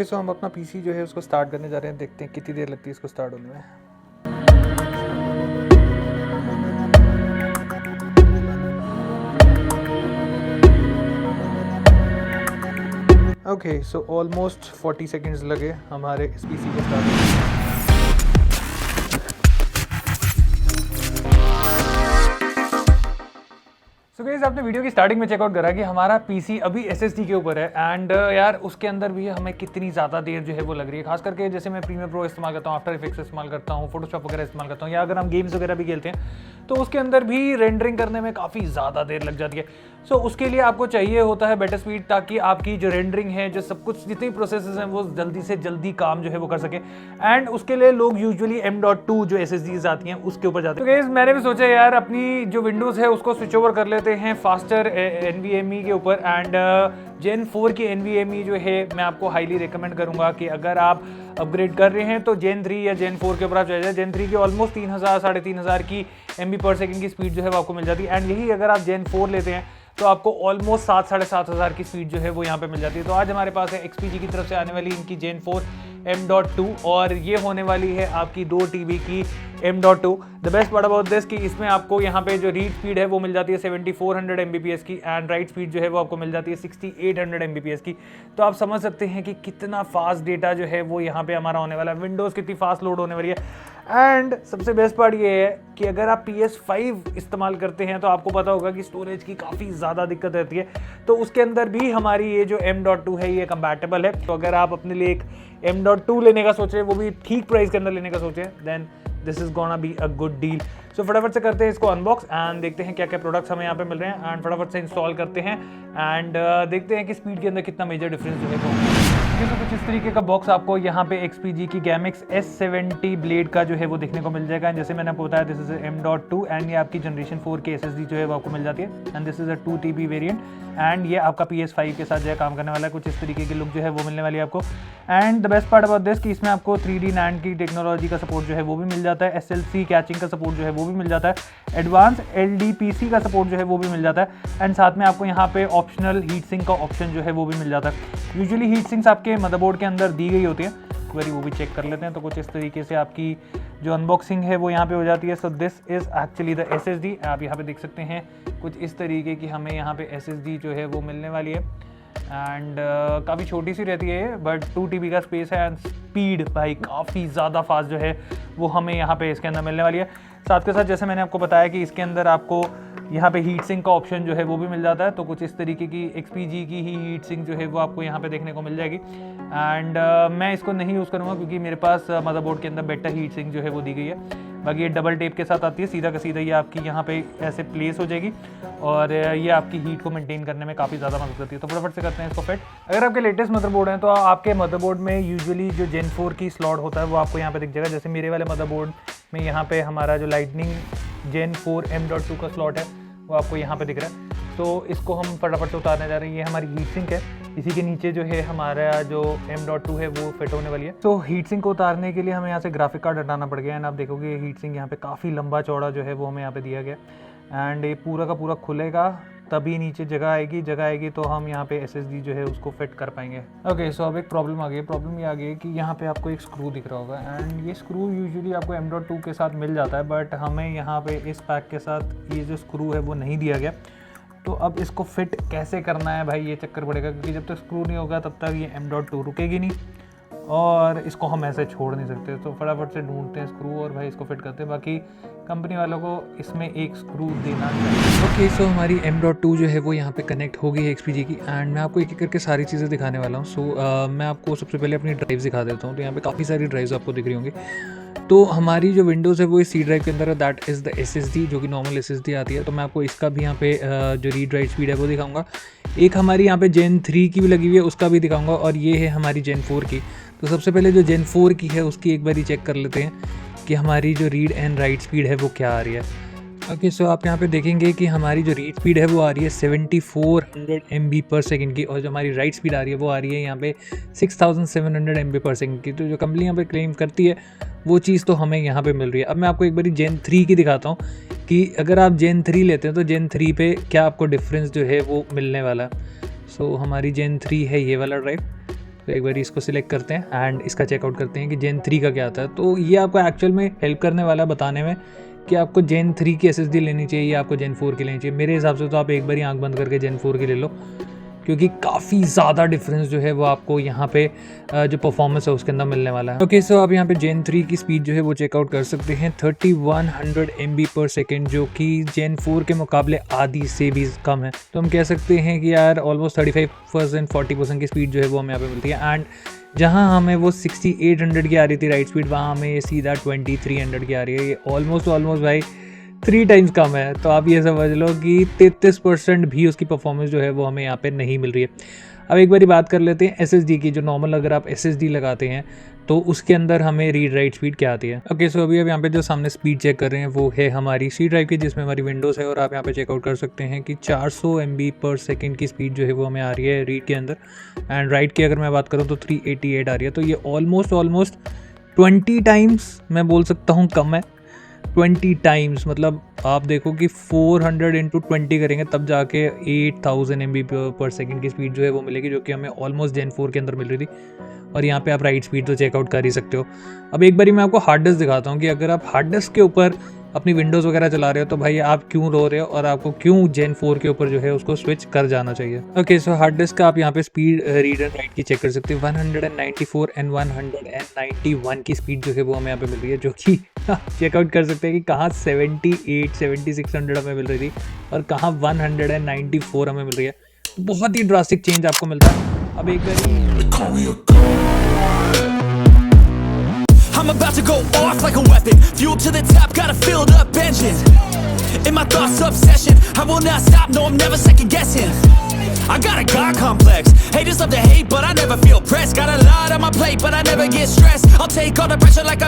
सो हम अपना पीसी जो है उसको स्टार्ट करने जा रहे हैं, देखते हैं कितनी देर लगती है इसको स्टार्ट होने में। ओके, सो ऑलमोस्ट 40 सेकेंड्स लगे हमारे इस पीसी को स्टार्ट होने में। सो गाइस, आपने वीडियो की स्टार्टिंग में चेकआउट करा कि हमारा पीसी अभी एसएसडी के ऊपर है एंड यार उसके अंदर भी हमें कितनी ज़्यादा देर जो है वो लग रही है। खास करके जैसे मैं प्रीमियर प्रो इस्तेमाल करता हूँ, आफ्टर इफेक्ट्स इस्तेमाल करता हूँ, फोटोशॉप वगैरह इस्तेमाल करता हूँ, या अगर हम गेम्स वगैरह भी खेलते हैं तो उसके अंदर भी रेंडरिंग करने में काफ़ी ज़्यादा देर लग जाती है। सो उसके लिए आपको चाहिए होता है बेटर स्पीड, ताकि आपकी जो रेंडरिंग है, जो सब कुछ जितनी प्रोसेसेस हैं वो जल्दी से जल्दी काम जो है वो कर सके। एंड उसके लिए लोग यूजुअली M.2 जो SSDs आती हैं उसके ऊपर जाते हैं। तो गाइस, मैंने भी सोचा यार अपनी जो विंडोज़ है उसको स्विच ओवर कर लेते हैं फास्टर NVMe के ऊपर। एंड Gen 4 की NVMe जो है मैं आपको हाईली रिकमेंड करूंगा कि अगर आप अपग्रेड कर रहे हैं तो Gen 3 या Gen 4 के ऊपर आप चले जाए। Gen 3 की ऑलमोस्ट 3000 3500 की MB/s की स्पीड जो है वो आपको मिल जाती है। एंड यही अगर आप Gen 4 लेते हैं तो आपको ऑलमोस्ट 7-7,500 की स्पीड जो है वो यहाँ पे मिल जाती है। तो आज हमारे पास है XPG की तरफ से आने वाली इनकी Gen 4 M.2 और ये होने वाली है आपकी 2 TB की M.2। The best part about this कि इसमें आपको यहाँ पे जो रीड स्पीड है वो मिल जाती है 7400 Mbps की, एंड राइट स्पीड जो है वो आपको मिल जाती है 6800 Mbps की। तो आप समझ सकते हैं कि कितना फास्ट डेटा जो है वो यहाँ पे हमारा होने वाला है, विंडोज़ कितनी फास्ट लोड होने वाली है। एंड सबसे बेस्ट पार्ट ये है कि अगर आप PS5 इस्तेमाल करते हैं तो आपको पता होगा कि स्टोरेज की काफ़ी ज़्यादा दिक्कत रहती है, तो उसके अंदर भी हमारी ये जो M.2 है ये कंपैटिबल है। तो अगर आप अपने लिए एक M.2 लेने का सोच रहे हैं, वो भी ठीक प्राइस के अंदर लेने का सोच रहे हैं, then this is gonna be a good deal. So फटाफट से करते हैं इसको अनबॉक्स एंड देखते हैं क्या क्या प्रोडक्ट्स हमें यहाँ पे मिल रहे हैं, एंड फटाफट से इंस्टॉल करते हैं एंड देखते हैं कि स्पीड के अंदर कितना मेजर डिफरेंस जो है वो। तो कुछ इस तरीके का बॉक्स आपको यहाँ पे XPG की Gamix S70 ब्लेड का जो है वो देखने को मिल जाएगा। जैसे मैंने आपको बताया दिस इज M.2 एंड ये आपकी जनरेशन 4 की SSD जो है वो आपको मिल जाती है, and this is a 2 TB variant. And ये आपका PS5 के साथ जो है काम करने वाला है, कुछ इस तरीके की लुक जो है वो मिलने वाली है आपको। And the best part about this कि इसमें आपको 3D NAND की टेक्नोलॉजी का सपोर्ट जो है वो भी मिल जाता है, SLC कैचिंग का सपोर्ट जो है वो भी मिल जाता है, एडवांस LDPC का सपोर्ट जो है वो भी मिल जाता है, एंड साथ में आपको यहाँ पे ऑप्शनल हीट सिंक का ऑप्शन जो है वो भी मिल जाता है। यूजुअली हीट सिंक्स आपके मदरबोर्ड के अंदर दी गई होती है, एक बार वो भी चेक कर लेते हैं। तो कुछ इस तरीके से आपकी जो अनबॉक्सिंग है वो यहाँ पे हो जाती है। So this is actually the SSD। आप यहाँ पे देख सकते हैं कुछ इस तरीके की हमें यहाँ पे SSD जो है वो मिलने वाली है, एंड काफ़ी छोटी सी रहती है बट 2 TB का स्पेस है, एंड स्पीड भाई काफ़ी ज़्यादा फास्ट जो है वो हमें यहाँ पे इसके अंदर मिलने वाली है। साथ के साथ जैसे मैंने आपको बताया कि इसके अंदर आपको यहाँ पे हीट सिंक का ऑप्शन जो है वो भी मिल जाता है। तो कुछ इस तरीके की XPG की ही हीट सिंक जो है वो आपको यहाँ पे देखने को मिल जाएगी। एंड मैं इसको नहीं यूज़ करूँगा क्योंकि मेरे पास मदरबोर्ड के अंदर बेटर हीट सिंक जो है वो दी गई है। बाकी ये डबल टेप के साथ आती है, सीधा का सीधा ये आपकी यहाँ पे ऐसे प्लेस हो जाएगी और ये आपकी हीट को मेंटेन करने में काफ़ी ज़्यादा मदद करती है। तो फटाफट से करते हैं इसको फिट। अगर आपके लेटेस्ट मदरबोर्ड हैं तो आपके मदरबोर्ड में यूजुअली जो Gen 4 की स्लॉट होता है वो आपको यहाँ पे दिख जाएगा। जैसे मेरे वाले मदरबोर्ड में यहाँ पे हमारा जो लाइटनिंग Gen 4 M.2 का स्लॉट है वो आपको यहाँ पे दिख रहा है। तो इसको हम फटाफट से उतारने जा रहे हैं। ये हमारी हीट सिंक है, इसी के नीचे जो है हमारा जो M.2 है वो फिट होने वाली है। तो हीट सिंक को उतारने के लिए हमें यहाँ से ग्राफिक कार्ड हटाना पड़ गया, एंड आप देखोगे हीट सिंक यहाँ पे काफ़ी लंबा चौड़ा जो है वो हमें यहाँ पे दिया गया, एंड ये पूरा का पूरा खुलेगा तभी नीचे जगह आएगी तो हम यहाँ पे SSD जो है उसको फिट कर पाएंगे। ओके, सो अब एक प्रॉब्लम आ गई। प्रॉब्लम ये आ गई कि यहाँ पे आपको एक स्क्रू दिख रहा होगा, एंड ये स्क्रू यूजुअली आपको M.2 के साथ मिल जाता है, बट हमें यहाँ पे इस पैक के साथ ये जो स्क्रू है वो नहीं दिया गया। तो अब इसको फिट कैसे करना है भाई, ये चक्कर पड़ेगा, क्योंकि जब तक स्क्रू नहीं होगा तब तक ये M.2 रुकेगी नहीं और इसको हम ऐसे छोड़ नहीं सकते। तो फटाफट से ढूंढते हैं स्क्रू और भाई इसको फिट करते हैं। बाकी कंपनी वालों को इसमें एक स्क्रू देना चाहिए। ओके, सो हमारी M.2 जो है वो यहाँ पे कनेक्ट हो गई है XPG की, एंड मैं आपको एक एक करके सारी चीज़ें दिखाने वाला हूँ। सो मैं आपको सबसे पहले अपनी ड्राइव्स दिखा देता हूँ। तो यहाँ पे काफ़ी सारी ड्राइव्स आपको दिख रही होंगी। तो हमारी जो विंडोज़ है वो इस C ड्राइव के अंदर है, दैट इज़ द SSD जो कि नॉर्मल SSD आती है। तो मैं आपको इसका भी यहाँ पे जो रीड राइट स्पीड है वो दिखाऊंगा। एक हमारी यहाँ पे Gen 3 की भी लगी हुई है, उसका भी दिखाऊंगा, और ये है हमारी Gen 4 की। तो सबसे पहले जो Gen 4 की है उसकी एक बार चेक कर लेते हैं कि हमारी जो रीड एंड राइट स्पीड है वो क्या आ रही है। ओके, सो आप यहाँ पे देखेंगे कि हमारी जो रीड स्पीड है वो आ रही है 7400 MB/s की, और जो हमारी राइट स्पीड आ रही है वो आ रही है यहाँ पे 6700 MB/s की। तो जो कंपनी यहाँ पे क्लेम करती है वो चीज़ तो हमें यहाँ पे मिल रही है। अब मैं आपको एक बारी Gen 3 की दिखाता हूँ कि अगर आप Gen 3 लेते हैं तो Gen 3 पे क्या आपको डिफरेंस जो है वो मिलने वाला है। सो हमारी Gen 3 है ये वाला ड्राइव, तो एक बार इसको सिलेक्ट करते हैं एंड इसका चेकआउट करते हैं कि जेन 3 का क्या आता है। तो ये आपको एक्चुअल में हेल्प करने वाला है बताने में कि आपको जेन 3 की SSD लेनी चाहिए या आपको जेन 4 की लेनी चाहिए। मेरे हिसाब से तो आप एक बार ही आंख बंद करके जेन 4 की ले लो, क्योंकि काफ़ी ज़्यादा डिफरेंस जो है वो आपको यहाँ पे जो परफॉर्मेंस है उसके अंदर मिलने वाला है। ओके, सो आप यहाँ पे जेन 3 की स्पीड जो है वो चेकआउट कर सकते हैं 3100 MB/s, जो कि जेन 4 के मुकाबले आधी से भी कम है। तो हम कह सकते हैं कि यार ऑलमोस्ट 35% 40% की स्पीड जो है वो हमें यहाँ पे मिलती है। एंड जहाँ हमें वो 6800 की आ रही थी राइट स्पीड, वहाँ हमें ये सीधा 2300 की आ रही है। ये ऑलमोस्ट भाई 3 टाइम्स कम है। तो आप ये समझ लो कि 33% भी उसकी परफॉर्मेंस जो है वो हमें यहाँ पे नहीं मिल रही है। अब एक बारी बात कर लेते हैं SSD की। जो नॉर्मल अगर आप SSD लगाते हैं तो उसके अंदर हमें रीड राइट स्पीड क्या आती है। ओके, सो अभी अब यहाँ पे जो सामने स्पीड चेक कर रहे हैं वो है हमारी C ड्राइव की, जिसमें हमारी विंडोज़ है। और आप यहाँ पे चेकआउट कर सकते हैं कि 400 MB/s की स्पीड जो है वो हमें आ रही है रीड के अंदर। एंड राइट की अगर मैं बात करूँ तो 388 आ रही है। तो ये ऑलमोस्ट 20 टाइम्स मैं बोल सकता हूँ कम है। 20 टाइम्स मतलब आप देखो कि 400 × 20 करेंगे तब जाके 8000 MB/s की स्पीड जो है वो मिलेगी, जो कि हमें ऑलमोस्ट जेन 4 के अंदर मिल रही थी। और यहाँ पे आप राइट स्पीड तो चेकआउट कर ही सकते हो। अब एक बारी मैं आपको हार्ड डिस्क दिखाता हूँ कि अगर आप हार्ड डिस्क के ऊपर अपनी विंडोज़ वगैरह चला रहे हो तो भाई आप क्यों रो रहे हो और आपको क्यों जेन 4 के ऊपर जो है उसको स्विच कर जाना चाहिए। ओके, सो हार्ड डिस्क का आप यहाँ पे स्पीड रीड एंड राइट की चेक कर सकते हो। 194 एंड 191 की स्पीड जो है वो हमें यहाँ पे मिल रही है, जो कि चेकआउट कर सकते हैं कि कहाँ 7600 हमें मिल रही थी और कहाँ 194 हमें मिल रही है। बहुत ही ड्रास्टिक चेंज आपको मिलता है। अब एक बार I'm about to go off like a weapon. Fuel to the top, got a filled up engine. In my thoughts, obsession. I will not stop, no, I'm never second guessing. I got a God complex. Haters love to hate, but I never feel pressed. Got a lot on my plate, but I never get stressed. I'll take all the pressure like I'm